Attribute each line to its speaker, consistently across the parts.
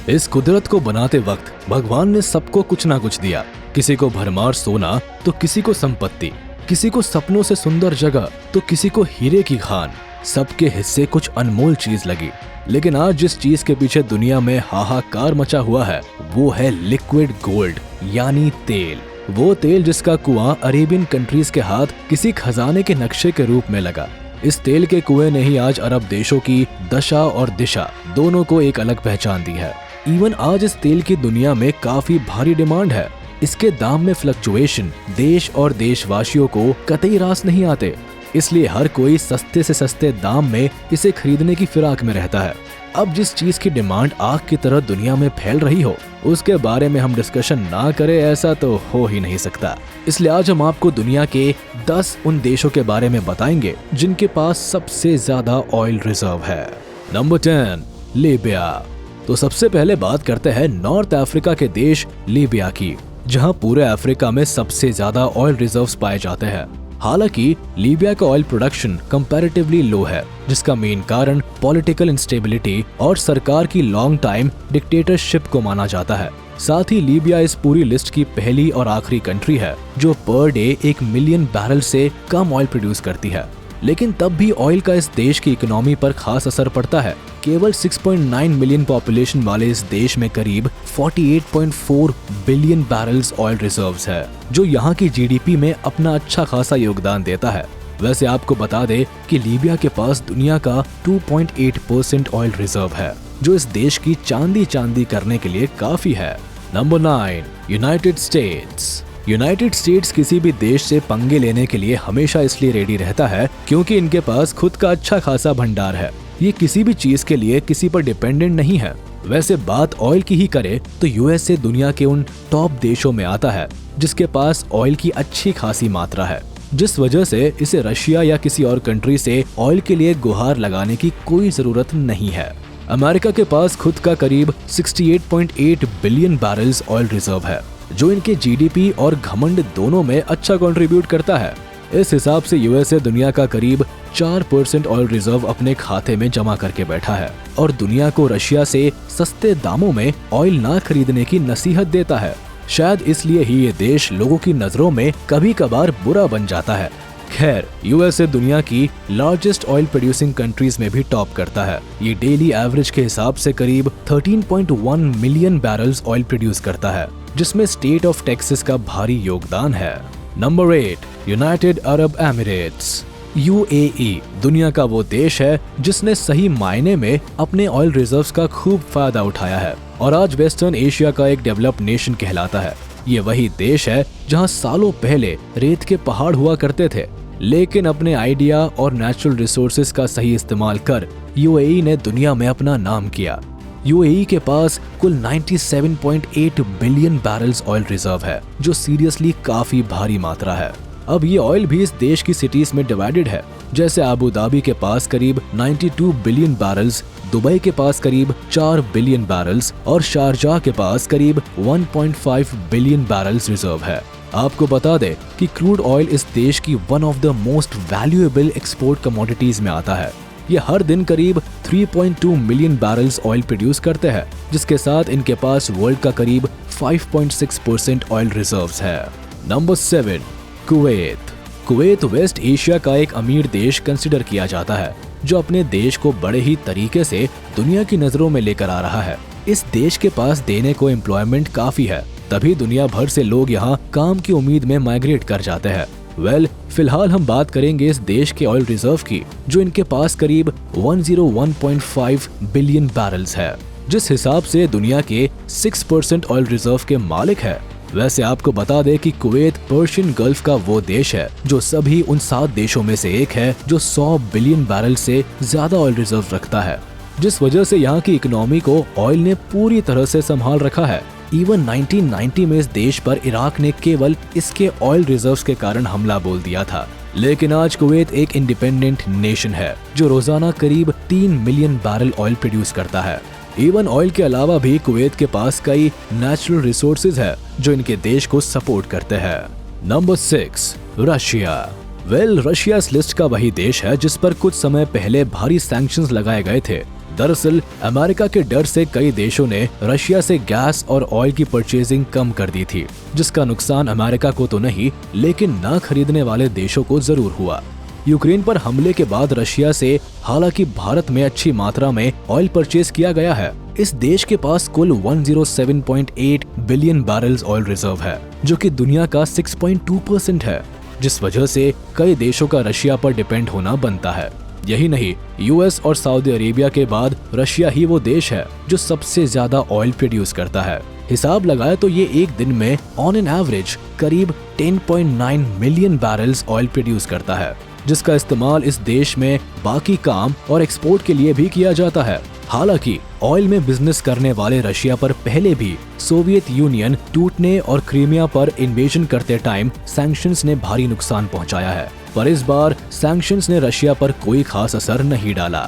Speaker 1: इस कुदरत को बनाते वक्त भगवान ने सबको कुछ ना कुछ दिया। किसी को भरमार सोना तो किसी को संपत्ति, किसी को सपनों से सुंदर जगह तो किसी को हीरे की खान। सबके हिस्से कुछ अनमोल चीज लगी, लेकिन आज जिस चीज के पीछे दुनिया में हाहाकार मचा हुआ है वो है लिक्विड गोल्ड यानी तेल। वो तेल जिसका कुआं अरेबियन कंट्रीज के हाथ किसी खजाने के नक्शे के रूप में लगा। इस तेल के कुएं ने ही आज अरब देशों की दशा और दिशा दोनों को एक अलग पहचान दी है। इवन आज इस तेल की दुनिया में काफी भारी डिमांड है। इसके दाम में फ्लक्चुएशन देश और देशवासियों को कतई रास नहीं आते, इसलिए हर कोई सस्ते से सस्ते दाम में इसे खरीदने की फिराक में रहता है। अब जिस चीज की डिमांड आग की तरह दुनिया में फैल रही हो उसके बारे में हम डिस्कशन ना करें ऐसा तो हो ही नहीं सकता। इसलिए आज हम आपको दुनिया के 10 उन देशों के बारे में बताएंगे जिनके पास सबसे ज्यादा ऑयल रिजर्व है। Number 10, Libya. तो सबसे पहले बात करते हैं नॉर्थ अफ्रीका के देश लीबिया की, जहां पूरे अफ्रीका में सबसे ज्यादा ऑयल रिजर्व्स पाए जाते हैं। हालांकि लीबिया का ऑयल प्रोडक्शन कंपैरेटिवली लो है, जिसका मेन कारण पॉलिटिकल इंस्टेबिलिटी और सरकार की लॉन्ग टाइम डिक्टेटरशिप को माना जाता है। साथ ही लीबिया इस पूरी लिस्ट की पहली और आखिरी कंट्री है जो पर डे 1 मिलियन बैरल से कम ऑयल प्रोड्यूस करती है। लेकिन तब भी ऑयल का इस देश की इकोनॉमी पर खास असर पड़ता है। केवल 6.9 मिलियन पॉपुलेशन वाले इस देश में करीब 48.4 बिलियन बैरल्स ऑयल रिजर्व्स है, जो यहाँ की जीडीपी में अपना अच्छा खासा योगदान देता है। वैसे आपको बता दे कि लीबिया के पास दुनिया का 2.8% ऑयल रिजर्व है, जो इस देश की चांदी करने के लिए काफी है। Number 9, United states. United states किसी भी देश से पंगे लेने के लिए हमेशा इसलिए रेडी रहता है क्योंकि इनके पास खुद का अच्छा खासा भंडार है। ये किसी भी चीज के लिए किसी पर डिपेंडेंट नहीं है। वैसे बात ऑयल की ही करे तो यूएसए दुनिया के उन टॉप देशों में आता है जिसके पास ऑयल की अच्छी खासी मात्रा है, जिस वजह से इसे रशिया या किसी और कंट्री से ऑयल के लिए गुहार लगाने की कोई जरूरत नहीं है। अमेरिका के पास खुद का करीब 68.8 बिलियन बैरल्स ऑयल रिजर्व है, जो इनके जीडीपी और घमंड दोनों में अच्छा कंट्रीब्यूट करता है। इस हिसाब से यूएसए दुनिया का करीब 4% ऑयल रिजर्व अपने खाते में जमा करके बैठा है और दुनिया को रशिया से सस्ते दामों में ऑयल ना खरीदने की नसीहत देता है। शायद इसलिए ही ये देश लोगों की नजरों में कभी कभार बुरा बन जाता है। खैर, यूएसए दुनिया की लार्जेस्ट ऑयल प्रोड्यूसिंग कंट्रीज में भी टॉप करता है। ये डेली एवरेज के हिसाब से करीब 13.1 मिलियन बैरल्स ऑयल प्रोड्यूस करता है, जिसमें स्टेट ऑफ टेक्सास का भारी योगदान है। Number 8, United Arab Emirates. UAE दुनिया का वो देश है जिसने सही मायने में अपने ऑयल रिजर्व्स का खूब फायदा उठाया है और आज वेस्टर्न एशिया का एक डेवलप्ड नेशन कहलाता है। ये वही देश है जहां सालों पहले रेत के पहाड़ हुआ करते थे, लेकिन अपने आइडिया और नेचुरल रिसोर्सेज का सही इस्तेमाल कर यूएई ने दुनिया में अपना नाम किया। यूएई के पास कुल 97.8 बिलियन बैरल्स ऑयल रिजर्व है, जो सीरियसली काफी भारी मात्रा है। अब ये ऑयल भी इस देश की सिटीज में डिवाइडेड है, जैसे अबू धाबी के पास करीब 92 बिलियन बैरल्स, दुबई के पास करीब 4 बिलियन बैरल्स और शारजाह के पास करीब 1.5 बिलियन बैरल्स रिजर्व है। आपको बता दें कि क्रूड ऑयल इस देश की one of the most valuable export commodities में आता है। ये हर दिन करीब 3.2 मिलियन बैरल्स ऑयल प्रोड्यूस करते हैं, जिसके साथ इनके पास वर्ल्ड का करीब 5.6% ऑयल रिजर्व्स है। Number 7, Kuwait. Kuwait West Asia का एक अमीर देश कंसिडर किया जाता है, जो अपने देश को बड़े ही तरीके से दुनिया की नजरों में लेकर आ रहा है। इस देश के पास देने को एम्प्लॉयमेंट काफी है, तभी दुनिया भर से लोग यहाँ काम की उम्मीद में माइग्रेट कर जाते हैं। फिलहाल हम बात करेंगे इस देश के ऑयल रिजर्व की, जो इनके पास करीब 101.5 बिलियन बैरल्स है, जिस हिसाब से दुनिया के 6% ऑयल रिजर्व के मालिक है। वैसे आपको बता दें कि कुवैत पर्शियन गल्फ का वो देश है जो सभी उन 7 देशों में से एक है जो 100 बिलियन बैरल से ज्यादा ऑयल रिजर्व रखता है, जिस वजह से यहाँ की इकोनॉमी को ऑयल ने पूरी तरह से संभाल रखा है। इवन 1990 में इस देश पर इराक ने केवल इसके ऑयल रिजर्व्स के कारण हमला बोल दिया था, लेकिन आज कुवैत एक इंडिपेंडेंट नेशन है जो रोजाना करीब 3 मिलियन बैरल ऑयल प्रोड्यूस करता है। इवन ऑयल के अलावा भी कुवैत के पास कई नेचुरल रिसोर्सेज है जो इनके देश को सपोर्ट करते हैं। Number 6, Russia. रशिया इस लिस्ट का वही देश है जिस पर कुछ समय पहले भारी सैंक्शंस लगाए गए थे, दरअसल अमेरिका के डर से कई देशों ने रशिया से गैस और ऑयल की परचेजिंग कम कर दी थी, जिसका नुकसान अमेरिका को तो नहीं लेकिन न खरीदने वाले देशों को जरूर हुआ। यूक्रेन पर हमले के बाद रशिया से हालांकि भारत में अच्छी मात्रा में ऑयल परचेज किया गया है। इस देश के पास कुल 107.8 बिलियन बैरल्स ऑयल रिजर्व है, जो कि दुनिया का 6.2% है, जिस वजह से कई देशों का रशिया पर डिपेंड होना बनता है। यही नहीं, यूएस और सऊदी अरेबिया के बाद रशिया ही वो देश है जो सबसे ज्यादा ऑयल प्रोड्यूस करता है। हिसाब लगाए तो ये एक दिन में ऑन एन एवरेज करीब 10.9 मिलियन बैरल्स ऑयल प्रोड्यूस करता है, जिसका इस्तेमाल इस देश में बाकी काम और एक्सपोर्ट के लिए भी किया जाता है। हालांकि ऑयल में बिजनेस करने वाले रशिया पर पहले भी सोवियत यूनियन टूटने और क्रीमिया पर इन्वेजन करते टाइम सैंक्शंस ने भारी नुकसान पहुंचाया है, पर इस बार सैंक्शंस ने रशिया पर कोई खास असर नहीं डाला।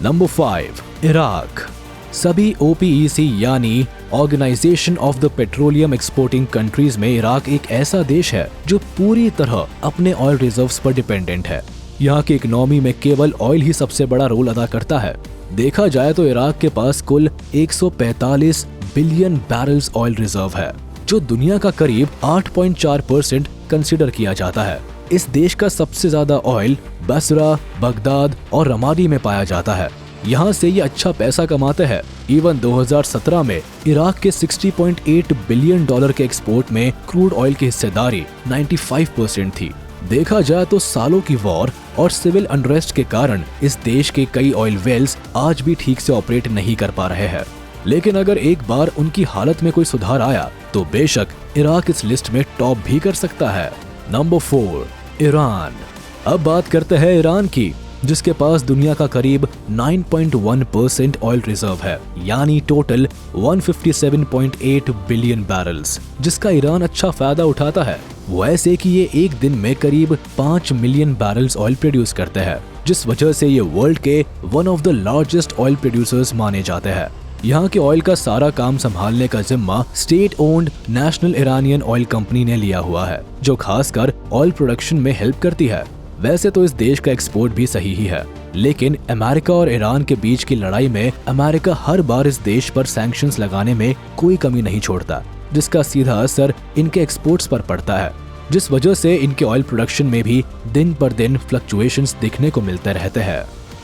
Speaker 1: Number 5, Iraq. सभी OPEC यानी organisation of the petroleum exporting countries में इराक एक ऐसा देश है जो पूरी तरह अपने ऑयल रिजर्व्स पर डिपेंडेंट है। यहाँ की इकोनॉमी में केवल ऑयल ही सबसे बड़ा रोल अदा करता है। देखा जाए तो इराक के पास कुल 145 बिलियन बैरल्स ऑयल रिजर्व है, जो दुनिया का करीब 8.4% कंसिडर किया जाता है। इस देश का सबसे ज्यादा ऑयल बसरा, बगदाद और रमादी में पाया जाता है। यहाँ से ये अच्छा पैसा कमाते हैं। इवन 2017 में इराक के 60.8 बिलियन डॉलर के एक्सपोर्ट में क्रूड ऑयल की हिस्सेदारी 95% थी। देखा जाए तो सालों की वॉर और सिविल अनरेस्ट के कारण इस देश के कई ऑयल वेल्स आज भी ठीक से ऑपरेट नहीं कर पा रहे हैं, लेकिन अगर एक बार उनकी हालत में कोई सुधार आया तो बेशक इराक इस लिस्ट में टॉप भी कर सकता है। Number 4, Iran. अब बात करते हैं ईरान की, जिसके पास दुनिया का करीब 9.1% ऑयल रिजर्व है, यानी टोटल 157.8 बिलियन बैरल्स, जिसका ईरान अच्छा फायदा उठाता है। वैसे कि ये एक दिन में करीब 5 मिलियन बैरल्स ऑयल प्रोड्यूस करते हैं, जिस वजह से ये वर्ल्ड के one of the largest oil producers माने जाते हैं। यहाँ के ऑयल का सारा काम संभालने का जिम्मा state owned national Iranian oil company ने लिया हुआ है, जो खासकर ऑयल प्रोडक्शन में हेल्प करती है। वैसे तो इस देश का एक्सपोर्ट भी सही ही है, लेकिन अमेरिका और ईरान के बीच की लड़ाई में अमेरिका हर बार इस देश पर सैंक्शंस लगाने में कोई कमी नहीं छोड़ता, जिसका सीधा असर इनके एक्सपोर्ट्स पर पड़ता है, जिस वजह से इनके ऑयल प्रोडक्शन में भी दिन पर दिन फ्लक्चुएशंस दिखने को मिलते रहते हैं।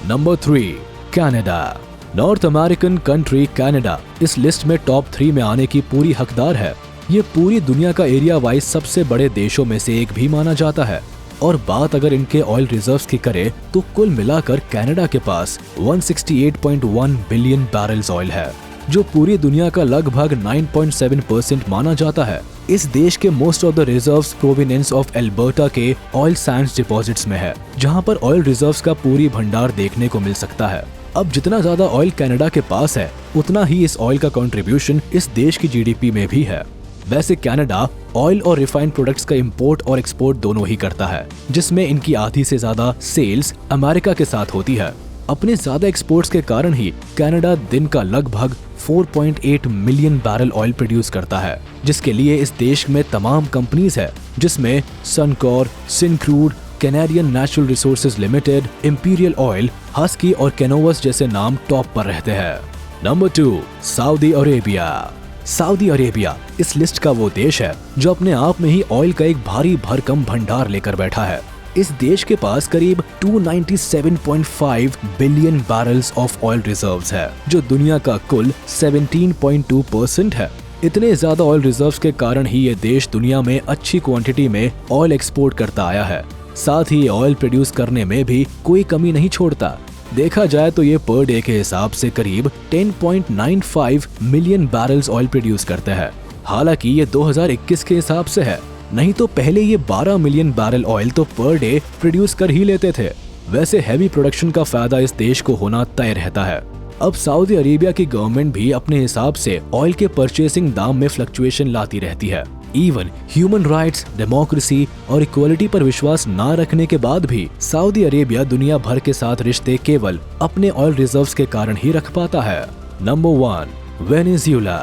Speaker 1: Number 3, Canada. North American country Canada इस लिस्ट में टॉप 3 में आने की पूरी हकदार है। ये पूरी दुनिया का एरिया वाइज सबसे बड़े देशों में से एक भी माना जाता है। और बात अगर इनके ऑयल रिजर्व्स की करें तो कुल मिलाकर कनाडा के पास 168.1 बिलियन बैरल्स ऑयल है, जो पूरी दुनिया का लगभग 9.7% माना जाता है। इस देश के most of the reserves provenance of Alberta के ऑयल सैंड्स डिपॉजिट्स में है, जहां पर ऑयल रिजर्व्स का पूरी भंडार देखने को मिल सकता है। अब जितना ज्यादा ऑयल कनाडा के पास है, उतना ही इस ऑयल का कंट्रीब्यूशन इस देश की GDP में भी है। वैसे कनाडा ऑयल और रिफाइंड प्रोडक्ट्स का इंपोर्ट और एक्सपोर्ट दोनों ही करता है, जिसमें इनकी आधी से ज्यादा सेल्स अमेरिका के साथ होती है। अपने ज्यादा एक्सपोर्ट्स के कारण ही कनाडा दिन का लगभग 4.8 मिलियन बैरल ऑयल प्रोड्यूस करता है, जिसके लिए इस देश में तमाम कंपनीज है, जिसमें Suncor, Syncrude, Canadian natural resources limited, imperial oil, Husky और कैनोवस जैसे नाम टॉप पर रहते हैं। Number 2, Saudi Arabia. Saudi Arabia इस लिस्ट का वो देश है जो अपने आप में ही ऑयल का एक भारी भरकम भंडार लेकर बैठा है। इस देश के पास करीब 297.5 billion barrels of oil reserves है, जो दुनिया का कुल 17.2% है। इतने ज्यादा ऑयल रिजर्व्स के कारण ही ये देश दुनिया में अच्छी क्वांटिटी में ऑयल एक्सपोर्ट करता आया है। साथ ही ऑयल प्रोड्यूस करने में भी कोई कमी नहीं छोड़ता। देखा जाए तो ये पर डे के हिसाब से करीब 10.95 मिलियन बैरल्स ऑयल प्रोड्यूस करते हैं। हालांकि ये 2021 के हिसाब से है, नहीं तो पहले ये 12 मिलियन बैरल ऑयल तो पर डे प्रोड्यूस कर ही लेते थे। वैसे हैवी प्रोडक्शन का फायदा इस देश को होना तय रहता है। अब सऊदी अरेबिया की गवर्नमेंट भी अपने हिसाब से ऑयल के परचेसिंग दाम में फ्लक्चुएशन लाती रहती है। इवन ह्यूमन राइट्स, डेमोक्रेसी और इक्वालिटी पर विश्वास न रखने के बाद भी सऊदी अरेबिया दुनिया भर के साथ रिश्ते केवल अपने ऑयल रिजर्व्स के कारण ही रख पाता है। Number 1, Venezuela.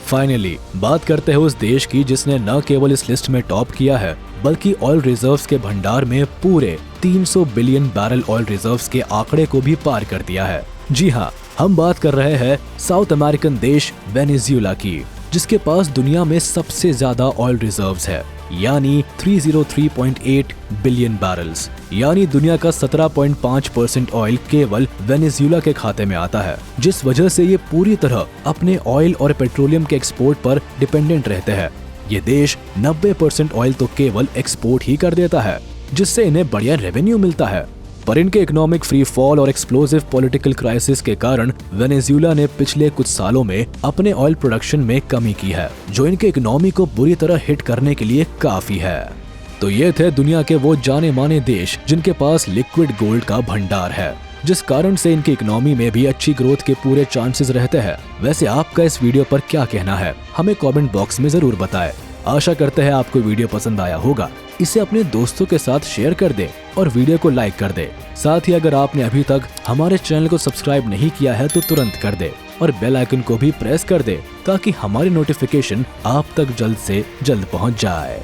Speaker 1: फाइनली बात करते हैं उस देश की जिसने न केवल इस लिस्ट में टॉप किया है, बल्कि ऑयल रिजर्व्स के भंडार में पूरे 300 बिलियन बैरल ऑयल रिजर्व्स के आंकड़े को भी पार कर दिया है। जी हाँ, हम बात कर रहे हैं साउथ अमेरिकन देश वेनेजुएला की, जिसके पास दुनिया में सबसे ज्यादा ऑयल रिजर्व्स है, यानी 303.8 बिलियन बैरल्स, यानी दुनिया का 17.5% ऑयल केवल वेनेजुएला के खाते में आता है, जिस वजह से ये पूरी तरह अपने ऑयल और पेट्रोलियम के एक्सपोर्ट पर डिपेंडेंट रहते हैं। ये देश 90% ऑयल तो केवल एक्सपोर्ट ही कर देता है, जिससे इन्हें बढ़िया रेवेन्यू मिलता है। पर इनके इकोनॉमिक फ्री फॉल और एक्सप्लोसिव पॉलिटिकल क्राइसिस के कारण वेनेजुएला ने पिछले कुछ सालों में अपने ऑयल प्रोडक्शन में कमी की है, जो इनके इकोनॉमी को बुरी तरह हिट करने के लिए काफी है। तो ये थे दुनिया के वो जाने माने देश जिनके पास लिक्विड गोल्ड का भंडार है, जिस कारण से इनकी इकोनॉमी में भी अच्छी ग्रोथ के पूरे चांसेस रहते हैं। वैसे आपका इस वीडियो पर क्या कहना है, हमें कमेंट बॉक्स में जरूर बताएं। आशा करते हैं आपको वीडियो पसंद आया होगा। इसे अपने दोस्तों के साथ शेयर कर दें और वीडियो को लाइक कर दें। साथ ही अगर आपने अभी तक हमारे चैनल को सब्सक्राइब नहीं किया है तो तुरंत कर दें और बेल आइकन को भी प्रेस कर दें, ताकि हमारी नोटिफिकेशन आप तक जल्द से जल्द पहुंच जाए।